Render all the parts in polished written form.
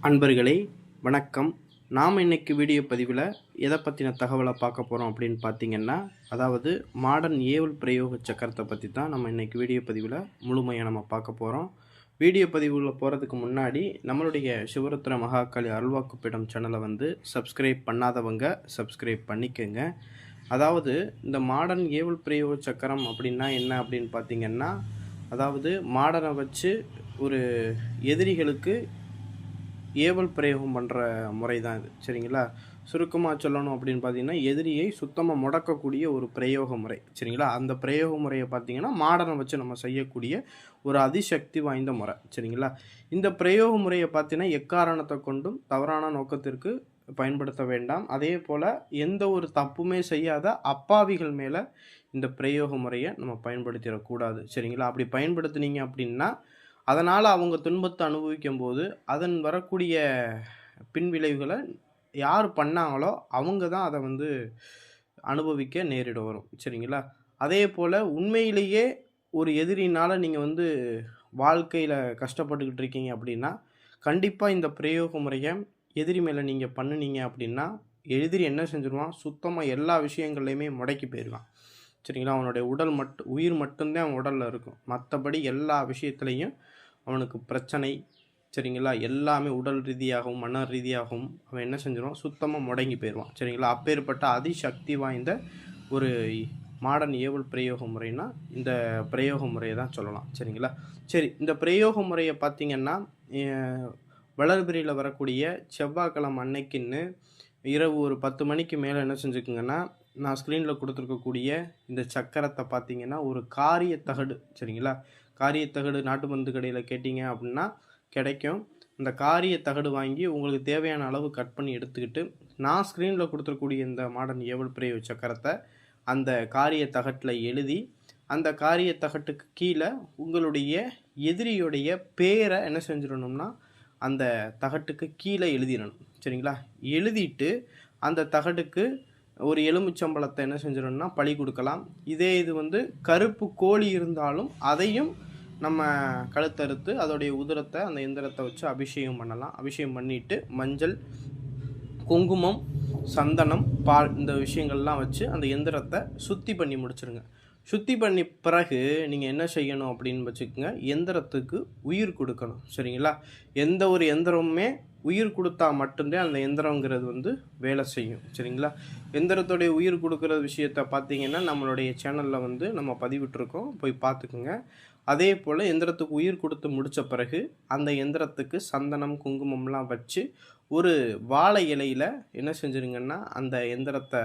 அன்பர்களே வணக்கம். நாம் இன்னைக்கு வீடியோ பதிவில் எதை பற்றின தகவலை பார்க்க போகிறோம் அப்படின்னு பார்த்தீங்கன்னா, அதாவது மாடர்ன் ஏவல் பிரயோக சக்கரத்தை பற்றி தான் நம்ம இன்னைக்கு வீடியோ பதிவில் முழுமையாக நம்ம பார்க்க போகிறோம். வீடியோ பதிவுள்ள போகிறதுக்கு முன்னாடி நம்மளுடைய சிவருத்ர மகாகாளி அருள்வாக்குப்பீடம் சேனலை சப்ஸ்கிரைப் பண்ணாதவங்க சப்ஸ்கிரைப் பண்ணிக்கோங்க. அதாவது இந்த மாடர்ன் ஏவல் பிரயோக சக்கரம் அப்படின்னா என்ன அப்படின்னு பார்த்தீங்கன்னா, அதாவது மாடனை வச்சு ஒரு எதிரிகளுக்கு ஏவல் பிரயோகம் பண்ணுற முறை தான் இது. சரிங்களா? சுருக்கமாக சொல்லணும் அப்படின்னு பார்த்தீங்கன்னா, எதிரியை சுத்தமாக முடக்கக்கூடிய ஒரு பிரயோக முறை. சரிங்களா? அந்த பிரயோக முறையை பார்த்தீங்கன்னா மாடனை வச்சு நம்ம செய்யக்கூடிய ஒரு அதிசக்தி வாய்ந்த முறை. சரிங்களா? இந்த பிரயோக முறையை பார்த்தீங்கன்னா எக்காரணத்தை கொண்டும் தவறான நோக்கத்திற்கு பயன்படுத்த வேண்டாம். அதே போல் எந்த ஒரு தப்புமே செய்யாத அப்பாவிகள் மேலே இந்த பிரயோக முறையை நம்ம பயன்படுத்திடக்கூடாது. சரிங்களா? அப்படி பயன்படுத்தினீங்க அப்படின்னா அதனால் அவங்க துன்பத்தை அனுபவிக்கும் போது அதன் வரக்கூடிய பின்விளைவுகளை யார் பண்ணாங்களோ அவங்க தான் அதை அனுபவிக்க நேரிட வரும். சரிங்களா? அதே போல் உண்மையிலேயே ஒரு எதிரினால் நீங்கள் வாழ்க்கையில் கஷ்டப்பட்டுக்கிட்டு இருக்கீங்க அப்படின்னா கண்டிப்பாக இந்த பிரயோக முறையை எதிரி மேலே நீங்கள் பண்ணினீங்க அப்படின்னா எதிரி என்ன செஞ்சுருவான், சுத்தமாக எல்லா விஷயங்கள்லையுமே முடக்கி போயிடுவான். சரிங்களா? அவனுடைய உயிர் மட்டும்தான் அவன் உடலில் இருக்கும். மற்றபடி எல்லா விஷயத்துலையும் அவனுக்கு பிரச்சனை. சரிங்களா? எல்லாமே உடல் ரீதியாகவும் மன ரீதியாகவும் அவன் என்ன செஞ்சிருவான், சுத்தமாக முடங்கி போயிடுவான். சரிங்களா? அப்பேற்பட்ட அதிசக்தி வாய்ந்த ஒரு மாடர்ன் ஏவல் பிரயோக முறைனா இந்த பிரயோக முறையை தான் சொல்லலாம். சரிங்களா? சரி, இந்த பிரயோக முறையை பார்த்திங்கன்னா வளர்பிரியில் வரக்கூடிய செவ்வாய்க்கிழமை அன்னைக்குன்னு இரவு ஒரு 10 மணிக்கு மேலே என்ன செஞ்சுக்குங்கன்னா, நான் ஸ்க்ரீனில் கொடுத்துருக்கக்கூடிய இந்த சக்கரத்தை பார்த்திங்கன்னா ஒரு காரிய தகடு. சரிங்களா? காரிய தகடு நாட்டு மருந்து கடையில் கேட்டிங்க அப்படின்னா கிடைக்கும். இந்த காரிய தகடு வாங்கி உங்களுக்கு தேவையான அளவு கட் பண்ணி எடுத்துக்கிட்டு நான் ஸ்க்ரீனில் கொடுத்துருக்கூடிய இந்த மாடர்ன் ஏவல் பிரயோக சக்கரத்தை அந்த காரிய தகட்டில் எழுதி அந்த காரிய தகட்டுக்கு கீழே உங்களுடைய எதிரியுடைய பேரை என்ன செஞ்சிடணும்னா அந்த தகட்டுக்கு கீழே எழுதிடணும். சரிங்களா? எழுதிட்டு அந்த தகட்டுக்கு ஒரு எலுமிச்சம்பழத்தை என்ன செஞ்சிடணும்னா பழி கொடுக்கலாம். இதே இது கருப்பு கோழி இருந்தாலும் அதையும் நம்ம கழுத்தறுத்து அதோடைய உதிரத்தை அந்த எந்திரத்தை வச்சு அபிஷேகம் பண்ணலாம். அபிஷேகம் பண்ணிவிட்டு மஞ்சள், குங்குமம், சந்தனம், பால் இந்த விஷயங்கள்லாம் வச்சு அந்த எந்திரத்தை சுத்தி பண்ணி முடிச்சிருங்க. சுத்தி பண்ணி பிறகு நீங்கள் என்ன செய்யணும் அப்படின்னு வச்சுக்கோங்க, எந்திரத்துக்கு உயிர் கொடுக்கணும். சரிங்களா? எந்த ஒரு எந்திரமுமே உயிர் கொடுத்தா மட்டும்தான் அந்த எந்திரங்கிறது வேலை செய்யும். சரிங்களா? எந்திரத்துடைய உயிர் கொடுக்குற விஷயத்தை பார்த்தீங்கன்னா நம்மளுடைய சேனலில் நம்ம பதிவிட்டிருக்கோம், போய் பார்த்துக்குங்க. அதே போல் எந்திரத்துக்கு உயிர் கொடுத்து முடித்த பிறகு அந்த எந்திரத்துக்கு சந்தனம், குங்குமம்லாம் வச்சு ஒரு வாழை இலையில் என்ன செஞ்சுருங்கன்னா அந்த எந்திரத்தை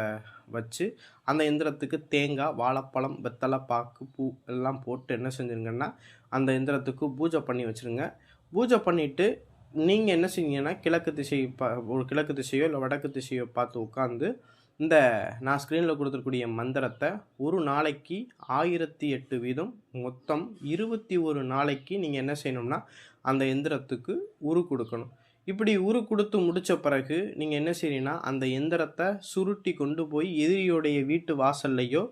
வச்சு அந்த எந்திரத்துக்கு தேங்காய், வாழைப்பழம், வெத்தலை பாக்கு, பூ எல்லாம் போட்டு என்ன செஞ்சுருங்கன்னா அந்த எந்திரத்துக்கு பூஜை பண்ணி வச்சுருங்க. பூஜை பண்ணிவிட்டு நீங்கள் என்ன செய்வீங்கன்னா ஒரு கிழக்கு திசையோ இல்லை வடக்கு திசையோ பார்த்து உட்காந்து இந்த நான் ஸ்க்ரீனில் கொடுத்துருக்கூடிய மந்திரத்தை ஒரு நாளைக்கு 1008 வீதம் மொத்தம் 21 நாளைக்கு நீங்கள் என்ன செய்யணும்னா அந்த எந்திரத்துக்கு உரு கொடுக்கணும். இப்படி உரு கொடுத்து முடித்த பிறகு நீங்கள் என்ன செய்யணும்னா அந்த எந்திரத்தை சுருட்டி கொண்டு போய் எதிரியோடைய வீட்டு வாசல்லையோ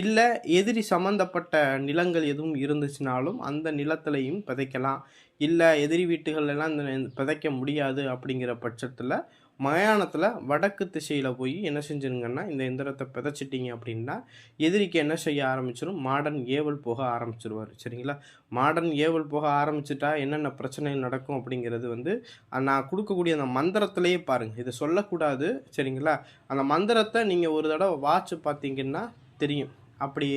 இல்லை எதிரி சம்மந்தப்பட்ட நிலங்கள் எதுவும் இருந்துச்சுனாலும் அந்த நிலத்திலையும் விதைக்கலாம். இல்லை எதிரி வீட்டுகள்லாம் இந்த விதைக்க முடியாது அப்படிங்கிற பட்சத்தில் மயானத்தில் வடக்கு திசையில் போய் என்ன செஞ்சுருங்கன்னா இந்த எந்திரத்தை விதைச்சிட்டிங்க அப்படின்னா எதிரிக்கு என்ன செய்ய ஆரம்பிச்சிடும், மாடர்ன் ஏவல் போக ஆரம்பிச்சிருவார். சரிங்களா? மாடர்ன் ஏவல் போக ஆரம்பிச்சிட்டா என்னென்ன பிரச்சனைகள் நடக்கும் அப்படிங்கிறது நான் கொடுக்கக்கூடிய அந்த மந்திரத்திலேயே பாருங்கள். இதை சொல்லக்கூடாது. சரிங்களா? அந்த மந்திரத்தை நீங்கள் ஒரு தடவை வாட்ச் பார்த்தீங்கன்னா தெரியும். அப்படி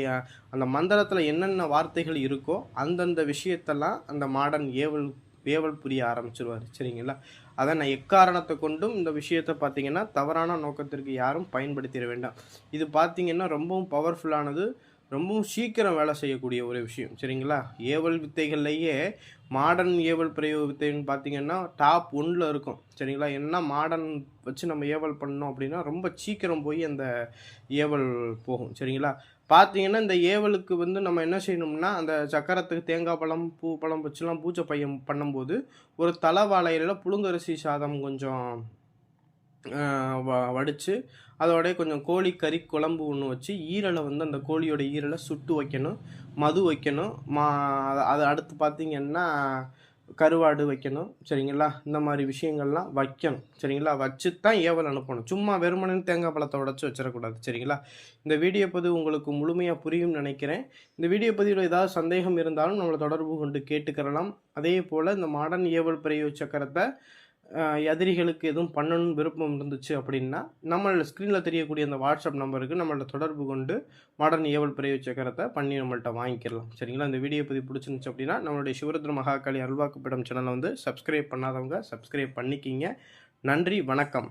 அந்த மந்திரத்தில் என்னென்ன வார்த்தைகள் இருக்கோ அந்தந்த விஷயத்தெல்லாம் அந்த மாடர்ன் ஏவல் புரிய ஆரம்பிச்சிருவார். சரிங்களா? அதை நான் எக்காரணத்தை கொண்டும் இந்த விஷயத்தை பார்த்தீங்கன்னா தவறான நோக்கத்திற்கு யாரும் பயன்படுத்திட வேண்டாம். இது பார்த்தீங்கன்னா ரொம்பவும் பவர்ஃபுல்லானது, ரொம்பவும் சீக்கிரம் வேலை செய்யக்கூடிய ஒரு விஷயம். சரிங்களா? ஏவல் வித்தைகள்லேயே மாடர்ன் ஏவல் பிரயோக வித்தைன்னு பார்த்தீங்கன்னா டாப் 1ல் இருக்கும். சரிங்களா? என்ன மாடர்ன் வச்சு நம்ம ஏவல் பண்ணோம் அப்படின்னா ரொம்ப சீக்கிரம் போய் அந்த ஏவல் போகும். சரிங்களா? பார்த்தீங்கன்னா இந்த ஏவலுக்கு நம்ம என்ன செய்யணும்னா அந்த சக்கரத்துக்கு தேங்காய் பழம், பூ பழம் வச்சுலாம் பூஜை பண்ணும்போது ஒரு தலைவாழையில் புழுங்கரிசி சாதம் கொஞ்சம் வடித்து அதோடைய கொஞ்சம் கோழி கறி குழம்பு ஒன்று வச்சு ஈரலை அந்த கோழியோட ஈரலை சுட்டு வைக்கணும், மது வைக்கணும். அது அடுத்து பார்த்திங்கன்னா கருவாடு வைக்கணும் சரிங்களா, இந்த மாதிரி விஷயங்கள்லாம் வைக்கணும் சரிங்களா. வச்சு தான் ஏவல் அனுப்பணும். சும்மா வெறுமனே தேங்காய் பழத்தை உடச்சி வச்சிடக்கூடாது சரிங்களா. இந்த வீடியோ பதிவு உங்களுக்கு முழுமையாக புரியும்னு நினைக்கிறேன். இந்த வீடியோ பதிவில் ஏதாவது சந்தேகம் இருந்தாலும் நம்மளை தொடர்பு கொண்டு கேட்டுக்கிறலாம். அதே போல் இந்த மாடர்ன் ஏவல் பிரயோக சக்கரத்தை எதிரிகளுக்கு எதுவும் பண்ணணும்னு விருப்பம் இருந்துச்சு அப்படின்னா நம்மளோட ஸ்க்ரீனில் தெரியக்கூடிய அந்த வாட்ஸ்அப் நம்பருக்கு நம்மளோட தொடர்பு கொண்டு மாடர்ன் ஏவல் பிரயோக சக்கரத்தை பண்ணி நம்மள்ட்ட வாங்கிக்கலாம் சரிங்களா. இந்த வீடியோ பற்றி பிடிச்சிருந்துச்சு அப்படின்னா நம்மளுடைய சிவருத்ர மகாகாளி அல்வாக்குப்பிடம் சேனலை வந்து சப்ஸ்கிரைப் பண்ணாதவங்க சப்ஸ்கிரைப் பண்ணிக்கிங்க. நன்றி, வணக்கம்.